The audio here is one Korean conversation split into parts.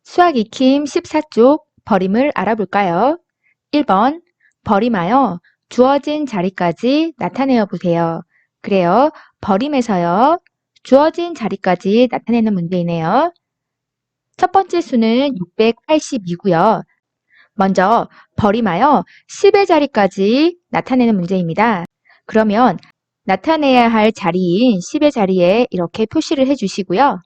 수학 익힘 14쪽 버림을 알아볼까요? 1번 버림하여 주어진 자리까지 나타내어 보세요. 그래요. 버림에서요. 주어진 자리까지 나타내는 문제이네요. 첫 번째 수는 682고요. 먼저 버림하여 10의 자리까지 나타내는 문제입니다. 그러면 나타내야 할 자리인 10의 자리에 이렇게 표시를 해주시고요.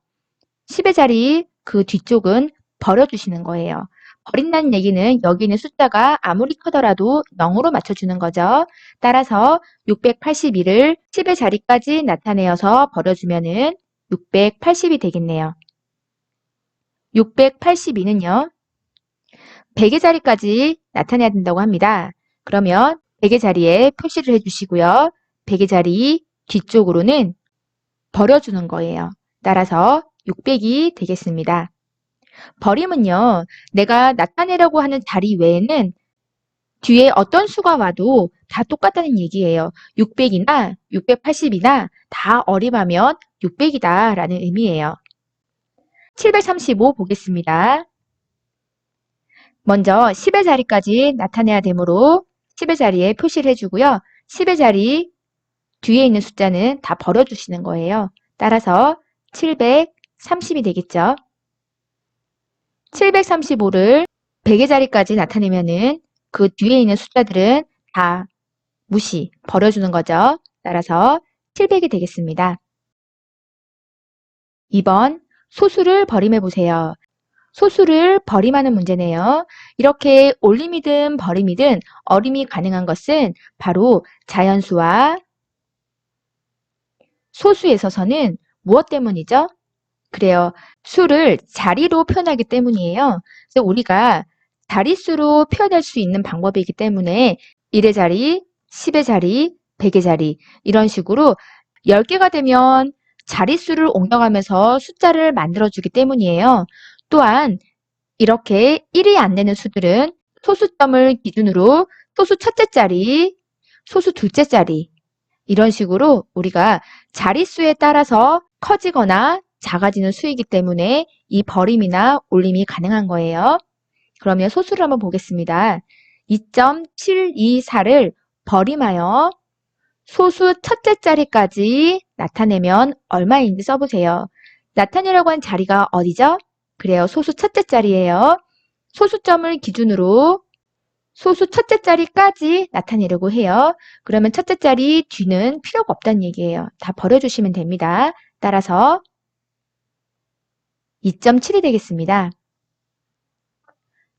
10의 자리 그 뒤쪽은 버려주시는 거예요. 버린다는 얘기는 여기 있는 숫자가 아무리 크더라도 0으로 맞춰주는 거죠. 따라서 682를 10의 자리까지 나타내어서 버려주면은 680이 되겠네요. 682는요. 100의 자리까지 나타내야 된다고 합니다. 그러면 100의 자리에 표시를 해주시고요. 100의 자리 뒤쪽으로는 버려주는 거예요. 따라서 600이 되겠습니다. 버림은요. 내가 나타내려고 하는 자리 외에는 뒤에 어떤 수가 와도 다 똑같다는 얘기예요. 600이나 680이나 다 어림하면 600이다 라는 의미예요. 735 보겠습니다. 먼저 10의 자리까지 나타내야 되므로 10의 자리에 표시를 해주고요. 10의 자리 뒤에 있는 숫자는 다 버려주시는 거예요. 따라서 730이 되겠죠. 735를 100의 자리까지 나타내면은 그 뒤에 있는 숫자들은 다 무시, 버려주는 거죠. 따라서 700이 되겠습니다. 2번, 소수를 버림해 보세요. 소수를 버림하는 문제네요. 이렇게 올림이든 버림이든 어림이 가능한 것은 바로 자연수와 소수에 있어서는 무엇 때문이죠? 그래요. 수를 자리로 표현하기 때문이에요. 그래서 우리가 자릿수로 표현할 수 있는 방법이기 때문에 1의 자리, 10의 자리, 100의 자리 이런 식으로 10개가 되면 자릿수를 옮겨가면서 숫자를 만들어주기 때문이에요. 또한 이렇게 1이 안 되는 수들은 소수점을 기준으로 소수 첫째 자리, 소수 둘째 자리 이런 식으로 우리가 자릿수에 따라서 커지거나 작아지는 수이기 때문에 이 버림이나 올림이 가능한 거예요. 그러면 소수를 한번 보겠습니다. 2.724를 버림하여 소수 첫째 자리까지 나타내면 얼마인지 써보세요. 나타내려고 한 자리가 어디죠? 그래요. 소수 첫째 자리예요. 소수점을 기준으로 소수 첫째 자리까지 나타내려고 해요. 그러면 첫째 자리 뒤는 필요가 없다는 얘기예요. 다 버려주시면 됩니다. 따라서 2.7이 되겠습니다.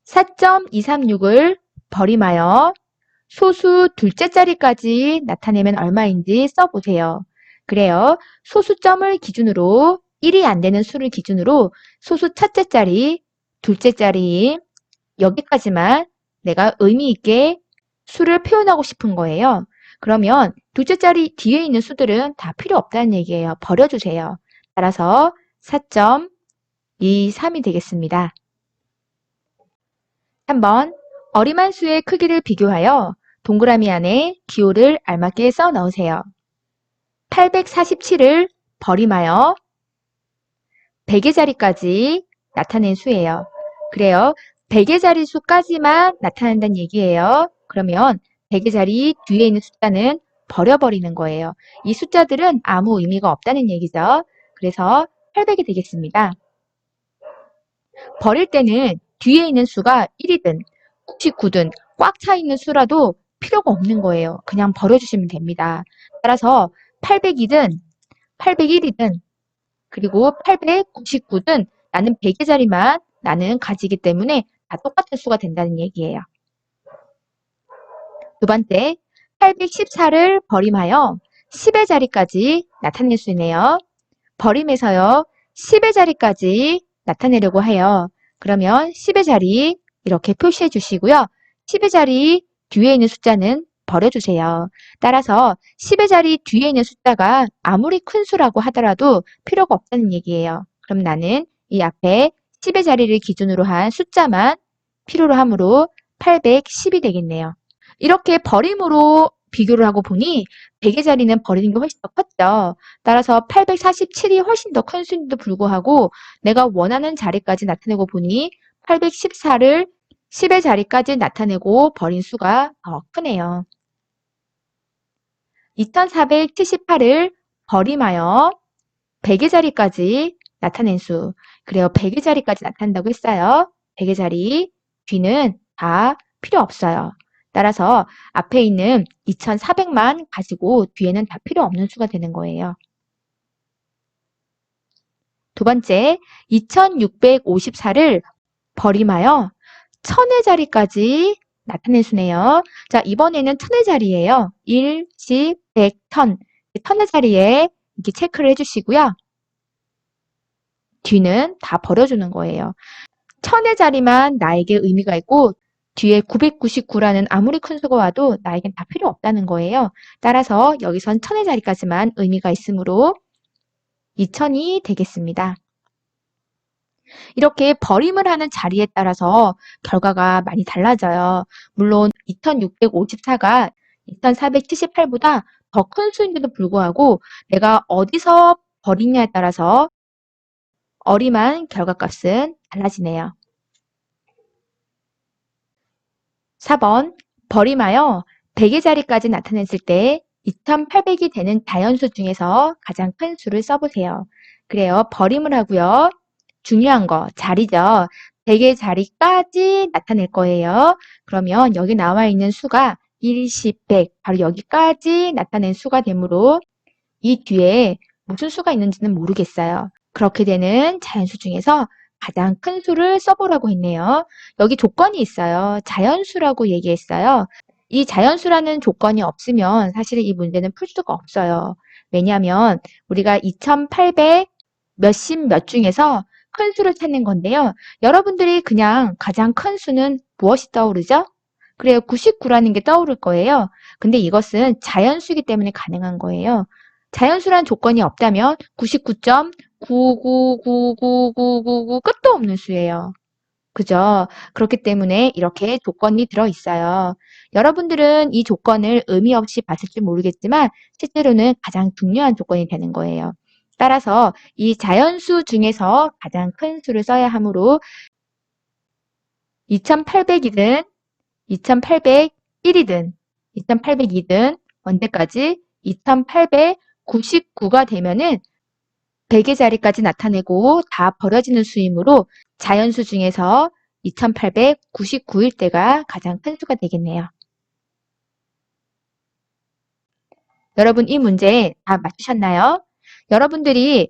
4.236을 버림하여 소수 둘째 자리까지 나타내면 얼마인지 써보세요. 그래요. 소수점을 기준으로 1이 안 되는 수를 기준으로 소수 첫째 자리, 둘째 자리 여기까지만 내가 의미 있게 수를 표현하고 싶은 거예요. 그러면 둘째 자리 뒤에 있는 수들은 다 필요 없다는 얘기예요. 버려주세요. 따라서 4.23이 되겠습니다. 3번 어림한 수의 크기를 비교하여 동그라미 안에 기호를 알맞게 써 넣으세요. 847을 버림하여 100의 자리까지 나타낸 수예요. 그래요. 100의 자리 수까지만 나타낸다는 얘기예요. 그러면 100의 자리 뒤에 있는 숫자는 버려버리는 거예요. 이 숫자들은 아무 의미가 없다는 얘기죠. 그래서 800이 되겠습니다. 버릴 때는 뒤에 있는 수가 1이든 99든 꽉 차 있는 수라도 필요가 없는 거예요. 그냥 버려주시면 됩니다. 따라서 800이든 801이든 그리고 899든 나는 100의 자리만 나는 가지기 때문에 다 똑같은 수가 된다는 얘기예요. 두 번째, 814를 버림하여 10의 자리까지 나타낼 수 있네요. 버림에서요, 10의 자리까지 나타내려고 해요. 그러면 10의 자리 이렇게 표시해 주시고요. 10의 자리 뒤에 있는 숫자는 버려주세요. 따라서 10의 자리 뒤에 있는 숫자가 아무리 큰 수라고 하더라도 필요가 없다는 얘기예요. 그럼 나는 이 앞에 10의 자리를 기준으로 한 숫자만 필요로 하므로 810이 되겠네요. 이렇게 버림으로 비교를 하고 보니 100의 자리는 버리는 게 훨씬 더 컸죠. 따라서 847이 훨씬 더 큰 수인데도 불구하고 내가 원하는 자리까지 나타내고 보니 814를 10의 자리까지 나타내고 버린 수가 더 크네요. 2478을 버림하여 100의 자리까지 나타낸 수. 그래요. 100의 자리까지 나타낸다고 했어요. 100의 자리 뒤는 다 필요 없어요. 따라서 앞에 있는 2400만 가지고 뒤에는 다 필요 없는 수가 되는 거예요. 두 번째, 2654를 버림하여 1000의 자리까지 나타낸 수네요. 자, 이번에는 1000의 자리예요. 1, 10, 100, 1000. 1000의 자리에 이렇게 체크를 해주시고요. 뒤는 다 버려주는 거예요. 1000의 자리만 나에게 의미가 있고 뒤에 999라는 아무리 큰 수가 와도 나에겐 다 필요 없다는 거예요. 따라서 여기선 1000의 자리까지만 의미가 있으므로 2000이 되겠습니다. 이렇게 버림을 하는 자리에 따라서 결과가 많이 달라져요. 물론 2654가 2478보다 더 큰 수인데도 불구하고 내가 어디서 버리냐에 따라서 어림한 결과값은 달라지네요. 4번 버림하여 100의 자리까지 나타냈을 때 2800이 되는 다연수 중에서 가장 큰 수를 써보세요. 그래요. 버림을 하고요. 중요한 거 자리죠. 100의 자리까지 나타낼 거예요. 그러면 여기 나와 있는 수가 1, 10, 100 바로 여기까지 나타낸 수가 되므로 이 뒤에 무슨 수가 있는지는 모르겠어요. 그렇게 되는 자연수 중에서 가장 큰 수를 써보라고 했네요. 여기 조건이 있어요. 자연수라고 얘기했어요. 이 자연수라는 조건이 없으면 사실 이 문제는 풀 수가 없어요. 왜냐하면 우리가 2800 몇십 몇 중에서 큰 수를 찾는 건데요. 여러분들이 그냥 가장 큰 수는 무엇이 떠오르죠? 그래요. 99라는 게 떠오를 거예요. 근데 이것은 자연수이기 때문에 가능한 거예요. 자연수란 조건이 없다면 99.99999999 끝도 없는 수예요. 그죠? 그렇기 때문에 이렇게 조건이 들어있어요. 여러분들은 이 조건을 의미 없이 봤을지 모르겠지만 실제로는 가장 중요한 조건이 되는 거예요. 따라서 이 자연수 중에서 가장 큰 수를 써야 하므로 2800이든 2801이든 2802든 언제까지 2899가 되면은 100의 자리까지 나타내고 다 버려지는 수이므로 자연수 중에서 2899일 때가 가장 큰 수가 되겠네요. 여러분 이 문제 다 맞추셨나요? 여러분들이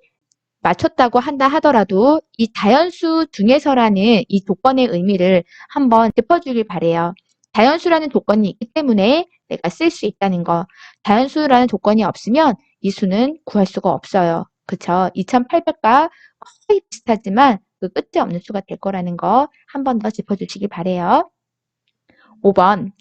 맞췄다고 한다 하더라도 이 자연수 중에서라는 이 조건의 의미를 한번 짚어주길 바래요. 자연수라는 조건이 있기 때문에 내가 쓸 수 있다는 거. 자연수라는 조건이 없으면 이 수는 구할 수가 없어요. 그쵸? 2800과 거의 비슷하지만 그 끝이 없는 수가 될 거라는 거 한 번 더 짚어주시길 바래요. 5번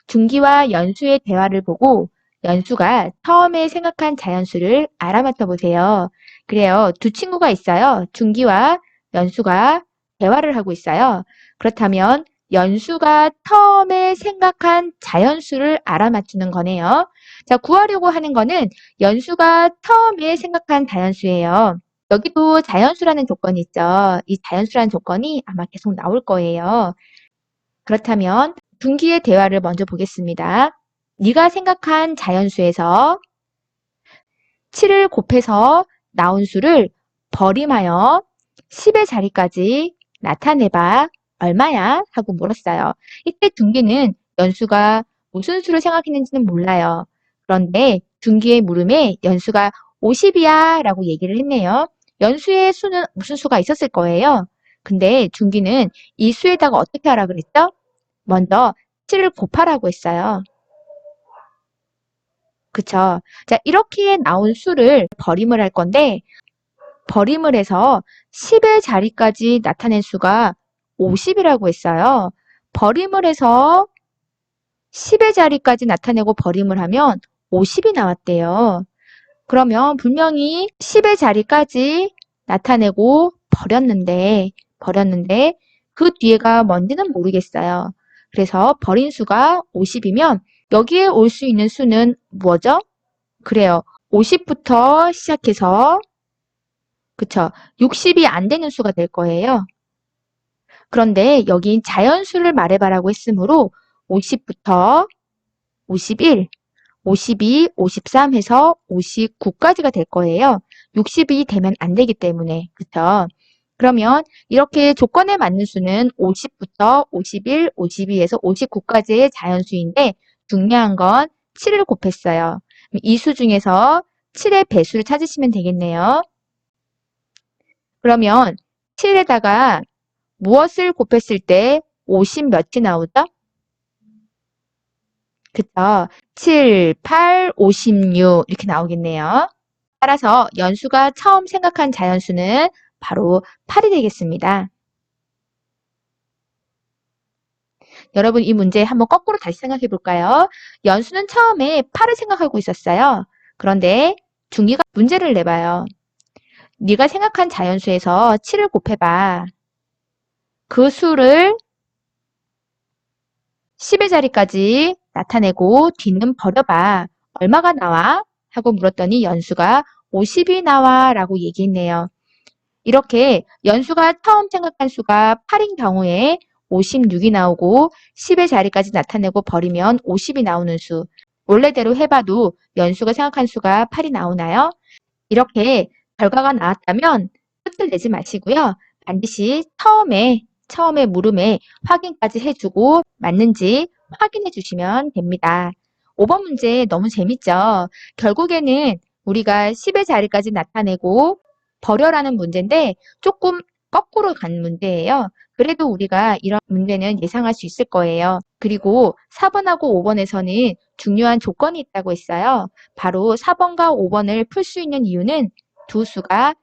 중기와 연수의 대화를 보고 연수가 처음에 생각한 자연수를 알아맞혀 보세요. 그래요. 두 친구가 있어요. 중기와 연수가 대화를 하고 있어요. 그렇다면 연수가 처음에 생각한 자연수를 알아맞추는 거네요. 자, 구하려고 하는 거는 연수가 처음에 생각한 자연수예요. 여기도 자연수라는 조건이 있죠. 이 자연수라는 조건이 아마 계속 나올 거예요. 그렇다면 중기의 대화를 먼저 보겠습니다. 네가 생각한 자연수에서 7을 곱해서 나온 수를 버림하여 10의 자리까지 나타내봐. 얼마야? 하고 물었어요. 이때 중기는 연수가 무슨 수를 생각했는지는 몰라요. 그런데 중기의 물음에 연수가 50이야 라고 얘기를 했네요. 연수의 수는 무슨 수가 있었을 거예요. 근데 중기는 이 수에다가 어떻게 하라 그랬죠? 먼저 7을 곱하라고 했어요. 그쵸? 자, 이렇게 나온 수를 버림을 할 건데 버림을 해서 10의 자리까지 나타낸 수가 50이라고 했어요. 버림을 해서 10의 자리까지 나타내고 버림을 하면 50이 나왔대요. 그러면 분명히 10의 자리까지 나타내고 버렸는데 그 뒤에가 뭔지는 모르겠어요. 그래서 버린 수가 50이면 여기에 올 수 있는 수는 뭐죠? 그래요. 50부터 시작해서 그쵸. 60이 안 되는 수가 될 거예요. 그런데 여긴 자연수를 말해봐라고 했으므로 50부터 51, 52, 53 해서 59까지가 될 거예요. 60이 되면 안 되기 때문에. 그쵸? 그러면 이렇게 조건에 맞는 수는 50부터 51, 52에서 59까지의 자연수인데 중요한 건 7을 곱했어요. 이 수 중에서 7의 배수를 찾으시면 되겠네요. 그러면 7에다가 무엇을 곱했을 때 50 몇이 나오죠? 그쵸? 7, 8, 56 이렇게 나오겠네요. 따라서 연수가 처음 생각한 자연수는 바로 8이 되겠습니다. 여러분 이 문제 한번 거꾸로 다시 생각해 볼까요? 연수는 처음에 8을 생각하고 있었어요. 그런데 중2가 문제를 내봐요. 네가 생각한 자연수에서 7을 곱해봐. 그 수를 10의 자리까지 나타내고 뒤는 버려봐. 얼마가 나와? 하고 물었더니 연수가 50이 나와 라고 얘기했네요. 이렇게 연수가 처음 생각한 수가 8인 경우에 56이 나오고 10의 자리까지 나타내고 버리면 50이 나오는 수. 원래대로 해봐도 연수가 생각한 수가 8이 나오나요? 이렇게 결과가 나왔다면 끝을 내지 마시고요. 반드시 처음에 물음에 확인까지 해주고 맞는지 확인해 주시면 됩니다. 5번 문제 너무 재밌죠? 결국에는 우리가 10의 자리까지 나타내고 버려라는 문제인데 조금 거꾸로 간 문제예요. 그래도 우리가 이런 문제는 예상할 수 있을 거예요. 그리고 4번하고 5번에서는 중요한 조건이 있다고 했어요. 바로 4번과 5번을 풀 수 있는 이유는 두 수가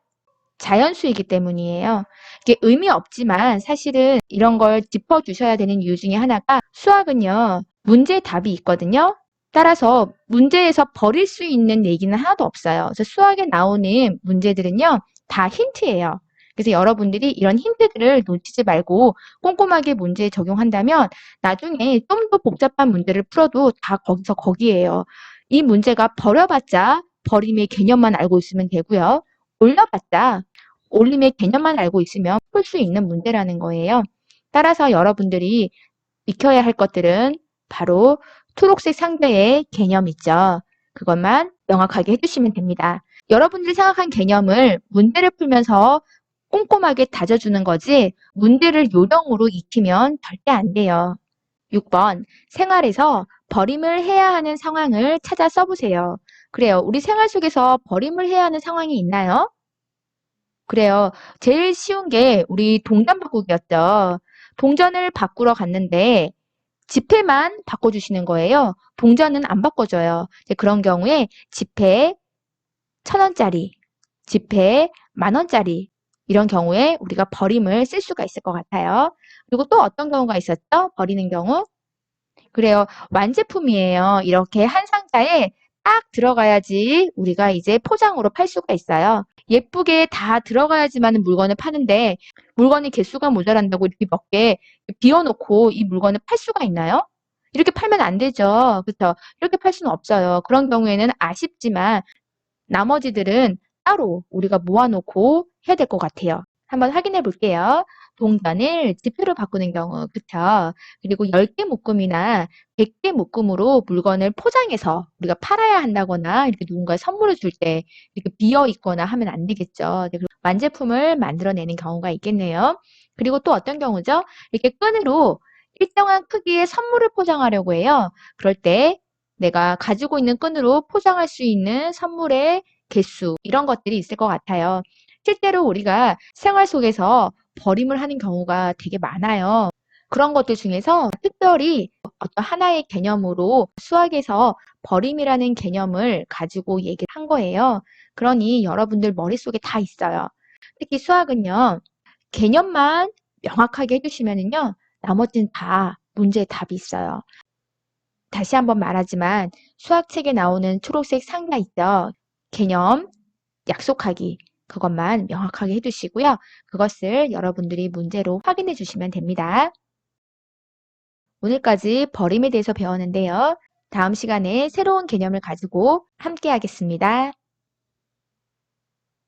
자연수이기 때문이에요. 이게 의미 없지만 사실은 이런 걸 짚어주셔야 되는 이유 중에 하나가 수학은요. 문제 답이 있거든요. 따라서 문제에서 버릴 수 있는 얘기는 하나도 없어요. 그래서 수학에 나오는 문제들은요. 다 힌트예요. 그래서 여러분들이 이런 힌트들을 놓치지 말고 꼼꼼하게 문제에 적용한다면 나중에 좀 더 복잡한 문제를 풀어도 다 거기서 거기에요. 이 문제가 버려봤자 버림의 개념만 알고 있으면 되고요. 올려봤자 올림의 개념만 알고 있으면 풀 수 있는 문제라는 거예요. 따라서 여러분들이 익혀야 할 것들은 바로 초록색 상자의 개념 있죠. 그것만 명확하게 해주시면 됩니다. 여러분들이 생각한 개념을 문제를 풀면서 꼼꼼하게 다져주는 거지 문제를 요령으로 익히면 절대 안 돼요. 6번 생활에서 버림을 해야 하는 상황을 찾아 써보세요. 그래요. 우리 생활 속에서 버림을 해야 하는 상황이 있나요? 그래요. 제일 쉬운 게 우리 동전 바꾸기였죠. 동전을 바꾸러 갔는데 지폐만 바꿔주시는 거예요. 동전은 안 바꿔줘요. 이제 그런 경우에 지폐 1,000원짜리, 지폐 10,000원짜리 이런 경우에 우리가 버림을 쓸 수가 있을 것 같아요. 그리고 또 어떤 경우가 있었죠? 버리는 경우? 그래요. 완제품이에요. 이렇게 한 상자에 딱 들어가야지 우리가 이제 포장으로 팔 수가 있어요. 예쁘게 다 들어가야지만 물건을 파는데 물건이 개수가 모자란다고 이렇게 몇 개 비워놓고 이 물건을 팔 수가 있나요? 이렇게 팔면 안 되죠. 그렇죠? 이렇게 팔 수는 없어요. 그런 경우에는 아쉽지만 나머지들은 따로 우리가 모아놓고 해야 될 것 같아요. 한번 확인해 볼게요. 동전을 지폐로 바꾸는 경우, 그쵸? 그리고 10개 묶음이나 100개 묶음으로 물건을 포장해서 우리가 팔아야 한다거나 이렇게 누군가에 선물을 줄 때 이렇게 비어 있거나 하면 안 되겠죠. 네, 그리고 완제품을 만들어내는 경우가 있겠네요. 그리고 또 어떤 경우죠? 이렇게 끈으로 일정한 크기의 선물을 포장하려고 해요. 그럴 때 내가 가지고 있는 끈으로 포장할 수 있는 선물의 개수 이런 것들이 있을 것 같아요. 실제로 우리가 생활 속에서 버림을 하는 경우가 되게 많아요. 그런 것들 중에서 특별히 어떤 하나의 개념으로 수학에서 버림이라는 개념을 가지고 얘기를 한 거예요. 그러니 여러분들 머릿속에 다 있어요. 특히 수학은요. 개념만 명확하게 해주시면은요. 나머지는 다 문제의 답이 있어요. 다시 한번 말하지만 수학책에 나오는 초록색 상자 있죠. 개념, 약속하기. 그것만 명확하게 해주시고요. 그것을 여러분들이 문제로 확인해 주시면 됩니다. 오늘까지 버림에 대해서 배웠는데요. 다음 시간에 새로운 개념을 가지고 함께 하겠습니다.